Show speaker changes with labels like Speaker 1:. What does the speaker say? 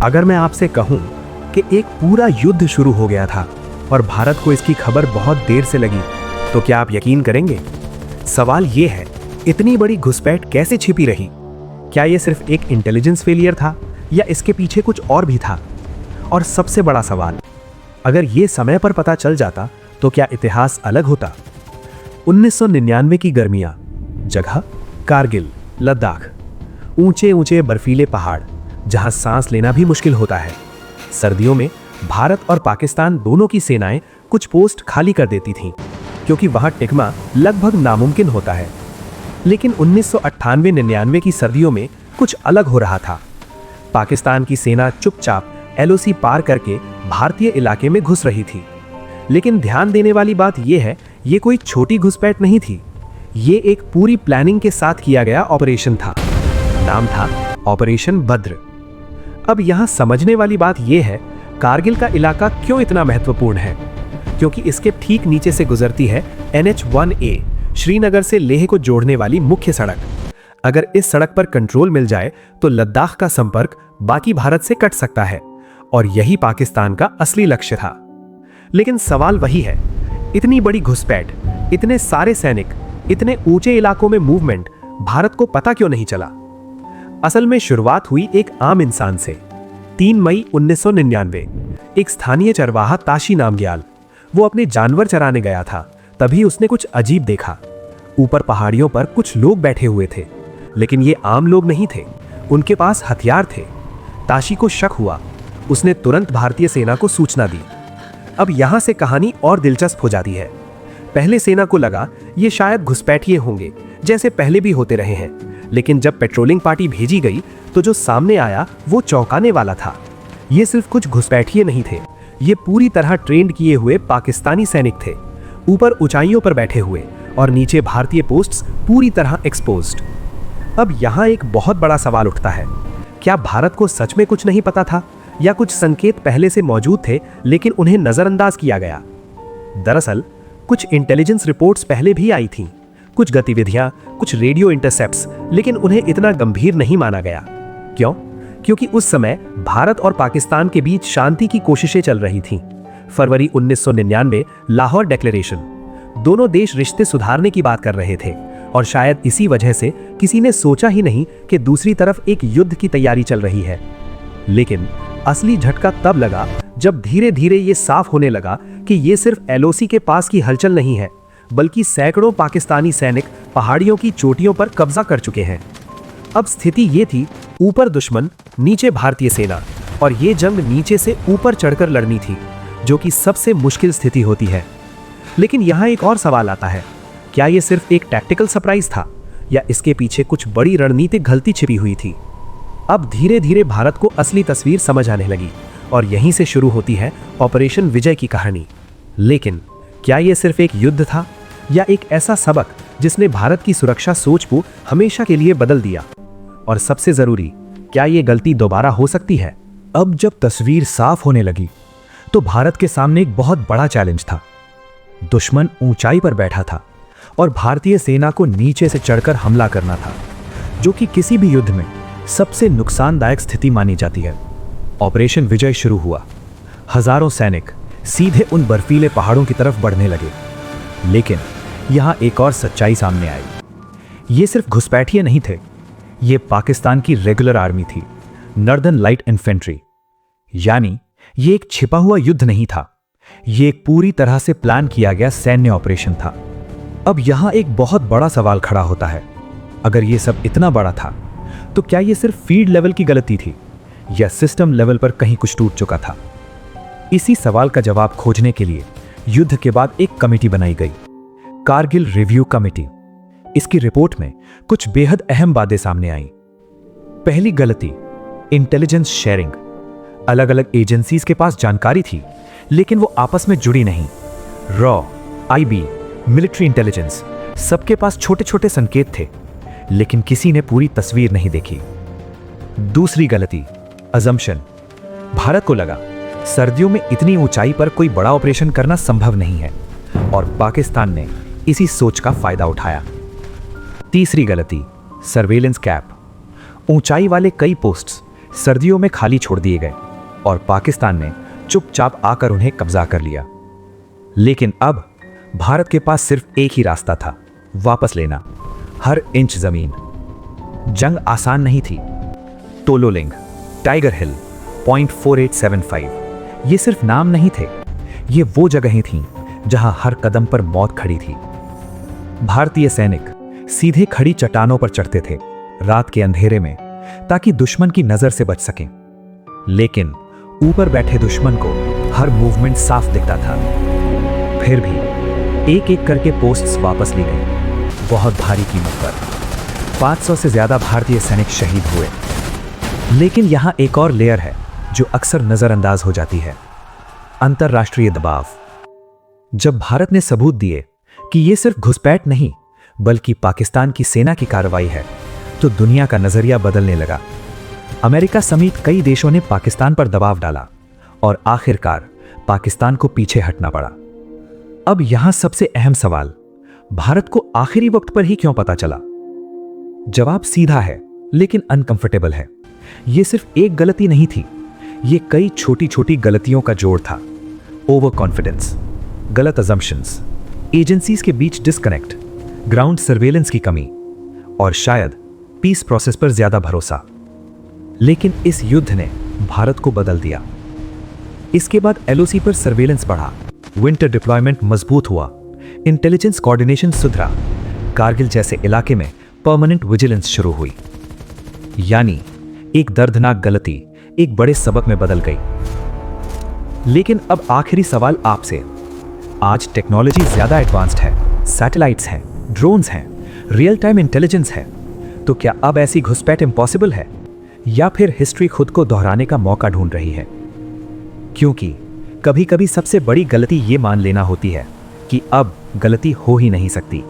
Speaker 1: अगर मैं आपसे कहूं कि एक पूरा युद्ध शुरू हो गया था और भारत को इसकी खबर बहुत देर से लगी, तो क्या आप यकीन करेंगे? सवाल यह है, इतनी बड़ी घुसपैठ कैसे छिपी रही? क्या यह सिर्फ एक इंटेलिजेंस फेलियर था या इसके पीछे कुछ और भी था? और सबसे बड़ा सवाल, अगर यह समय पर पता चल जाता तो क्या इतिहास अलग होता? 1999 की गर्मियां, जगह कारगिल, लद्दाख। ऊंचे ऊंचे बर्फीले पहाड़ जहां सांस लेना भी मुश्किल होता है। सर्दियों में भारत और पाकिस्तान दोनों की सेनाएं कुछ पोस्ट खाली कर देती थीं, क्योंकि वहां टिकना लगभग नामुमकिन होता है। लेकिन 1998-99 की सर्दियों में कुछ अलग हो रहा था। पाकिस्तान की सेना चुपचाप एलओसी पार करके भारतीय इलाके में घुस रही थी। लेकिन ध्यान देने वाली बात यह है, ये कोई छोटी घुसपैठ नहीं थी। ये एक पूरी प्लानिंग के साथ किया गया ऑपरेशन था। नाम था ऑपरेशन भद्र। अब यहां समझने वाली बात यह है, कारगिल का इलाका क्यों इतना महत्वपूर्ण है? क्योंकि इसके ठीक नीचे से गुजरती है NH-1A, श्रीनगर से लेह को जोड़ने वाली मुख्य सड़क। अगर इस सड़क पर कंट्रोल मिल जाए तो लद्दाख का संपर्क बाकी भारत से कट सकता है, और यही पाकिस्तान का असली लक्ष्य था। लेकिन सवाल वही है, इतनी बड़ी घुसपैठ, इतने सारे सैनिक, इतने ऊंचे इलाकों में मूवमेंट, भारत को पता क्यों नहीं चला? असल में शुरुआत हुई एक आम इंसान से। 3 मई 1999, एक स्थानीय चरवाहा ताशी नामग्याल, वो अपने जानवर चराने गया था। तभी उसने कुछ अजीब देखा। ऊपर पहाड़ियों पर कुछ लोग बैठे हुए थे, लेकिन ये आम लोग नहीं थे, उनके पास हथियार थे। ताशी को शक हुआ। उसने तुरंत भारतीय सेना को सूचना दी। अब यहां से कहानी और दिलचस्प हो जाती है। पहले सेना को लगा ये शायद घुसपैठिए होंगे, जैसे पहले भी होते रहे हैं। लेकिन जब पेट्रोलिंग पार्टी भेजी गई तो जो सामने आया वो चौंकाने वाला था। ये सिर्फ कुछ घुसपैठिए नहीं थे, ये पूरी तरह ट्रेंड किए हुए पाकिस्तानी सैनिक थे। ऊपर ऊंचाइयों पर बैठे हुए और नीचे भारतीय पोस्ट्स पूरी तरह एक्सपोज्ड। अब यहां एक बहुत बड़ा सवाल उठता है, क्या भारत को सच में कुछ नहीं पता था, या कुछ संकेत पहले से मौजूद थे लेकिन उन्हें नजरअंदाज किया गया? दरअसल कुछ इंटेलिजेंस रिपोर्ट्स पहले भी आई थीं, कुछ गतिविधियां, कुछ रेडियो इंटरसेप्ट्स, लेकिन उन्हें इतना गंभीर नहीं माना गया। क्यों? क्योंकि उस समय भारत और पाकिस्तान के बीच शांति की कोशिशें चल रही थीं। फरवरी 1999, लाहौर डिक्लेरेशन, दोनों देश रिश्ते सुधारने की बात कर रहे थे, और शायद इसी वजह से किसी ने सोचा ही नहीं कि दूसरी तरफ एक युद्ध की तैयारी चल रही है। लेकिन असली झटका तब लगा जब धीरे धीरे ये साफ होने लगा कि ये सिर्फ एलओसी के पास की हलचल नहीं है, बल्कि सैकड़ों पाकिस्तानी सैनिक पहाड़ियों की चोटियों पर कब्जा कर चुके हैं। अब स्थिति ये थी, ऊपर दुश्मन, नीचे भारतीय सेना, और ये जंग नीचे से ऊपर चढ़कर लड़नी थी, जो कि सबसे मुश्किल स्थिति होती है। लेकिन यहां एक और सवाल आता है, क्या ये सिर्फ एक टैक्टिकल सरप्राइज था, या इसके पीछे कुछ बड़ी रणनीतिक गलती छिपी हुई थी? अब धीरे धीरे भारत को असली तस्वीर समझ आने लगी, और यहीं से शुरू होती है ऑपरेशन विजय की कहानी। लेकिन क्या यह सिर्फ एक युद्ध था, या एक ऐसा सबक जिसने भारत की सुरक्षा सोच को हमेशा के लिए बदल दिया? और सबसे जरूरी, क्या यह गलती दोबारा हो सकती है? अब जब तस्वीर साफ होने लगी तो भारत के सामने एक बहुत बड़ा चैलेंज था। दुश्मन ऊंचाई पर बैठा था और भारतीय सेना को नीचे से चढ़कर हमला करना था, जो कि किसी भी युद्ध में सबसे नुकसानदायक स्थिति मानी जाती है। ऑपरेशन विजय शुरू हुआ। हजारों सैनिक सीधे उन बर्फीले पहाड़ों की तरफ बढ़ने लगे। लेकिन यहां एक और सच्चाई सामने आई। ये सिर्फ घुसपैठिए नहीं थे, ये पाकिस्तान की रेगुलर आर्मी थी, नॉर्दर्न लाइट इन्फेंट्री। यानी ये एक छिपा हुआ युद्ध नहीं था, ये एक पूरी तरह से प्लान किया गया सैन्य ऑपरेशन था। अब यहां एक बहुत बड़ा सवाल खड़ा होता है, अगर ये सब इतना बड़ा था तो क्या ये सिर्फ फील्ड लेवल की गलती थी, या सिस्टम लेवल पर कहीं कुछ टूट चुका था? इसी सवाल का जवाब खोजने के लिए युद्ध के बाद एक कमेटी बनाई गई, कारगिल रिव्यू कमेटी। इसकी रिपोर्ट में कुछ बेहद अहम बातें सामने आईं। पहली गलती, इंटेलिजेंस शेयरिंग। अलग अलग एजेंसीज के पास जानकारी थी, लेकिन वो आपस में जुड़ी नहीं। रॉ, आईबी, मिलिट्री इंटेलिजेंस, सबके पास छोटे छोटे संकेत थे, लेकिन किसी ने पूरी तस्वीर नहीं देखी। दूसरी गलती, अजम्पशन। भारत को लगा सर्दियों में इतनी ऊंचाई पर कोई बड़ा ऑपरेशन करना संभव नहीं है, और पाकिस्तान ने इसी सोच का फायदा उठाया। तीसरी गलती, सर्वेलेंस कैप। ऊंचाई वाले कई पोस्ट्स सर्दियों में खाली छोड़ दिए गए और पाकिस्तान ने चुपचाप आकर उन्हें कब्जा कर लिया। लेकिन अब भारत के पास सिर्फ एक ही रास्ता था, वापस लेना हर इंच जमीन। जंग आसान नहीं थी। तोलोलिंग, टाइगर हिल, पॉइंट 4875 ये सिर्फ नाम नहीं थे, ये वो जगहें थीं जहां हर कदम पर मौत खड़ी थी। भारतीय सैनिक सीधे खड़ी चट्टानों पर चढ़ते थे रात के अंधेरे में, ताकि दुश्मन की नजर से बच सकें। लेकिन ऊपर बैठे दुश्मन को हर मूवमेंट साफ दिखता था। फिर भी एक एक करके पोस्ट्स वापस ली गई, बहुत भारी कीमत पर। 500 से ज्यादा भारतीय सैनिक शहीद हुए। लेकिन यहां एक और लेयर है जो अक्सर नजरअंदाज हो जाती है, अंतरराष्ट्रीय दबाव। जब भारत ने सबूत दिए कि यह सिर्फ घुसपैठ नहीं बल्कि पाकिस्तान की सेना की कार्रवाई है, तो दुनिया का नजरिया बदलने लगा। अमेरिका समेत कई देशों ने पाकिस्तान पर दबाव डाला और आखिरकार पाकिस्तान को पीछे हटना पड़ा। अब यहां सबसे अहम सवाल, भारत को आखिरी वक्त पर ही क्यों पता चला? जवाब सीधा है लेकिन अनकंफर्टेबल है। यह सिर्फ एक गलती नहीं थी, यह कई छोटी छोटी गलतियों का जोड़ था। ओवर कॉन्फिडेंस, गलत अजम्पशंस, एजेंसीज के बीच डिस्कनेक्ट, ग्राउंड सर्वेलेंस की कमी और शायद पीस प्रोसेस पर ज्यादा भरोसा। लेकिन इस युद्ध ने भारत को बदल दिया। इसके बाद एलओसी पर सर्वेलेंस बढ़ा, विंटर डिप्लॉयमेंट मजबूत हुआ, इंटेलिजेंस कोऑर्डिनेशन सुधरा, कारगिल जैसे इलाके में परमानेंट विजिलेंस शुरू हुई। यानी एक दर्दनाक गलती एक बड़े सबक में बदल गई। लेकिन अब आखिरी सवाल आपसे। आज टेक्नोलॉजी ज्यादा एडवांस्ड है, सैटेलाइट्स हैं, ड्रोन्स हैं, रियल टाइम इंटेलिजेंस है, तो क्या अब ऐसी घुसपैठ इम्पॉसिबल है या फिर हिस्ट्री खुद को दोहराने का मौका ढूंढ रही है? क्योंकि कभी कभी सबसे बड़ी गलती ये मान लेना होती है कि अब गलती हो ही नहीं सकती।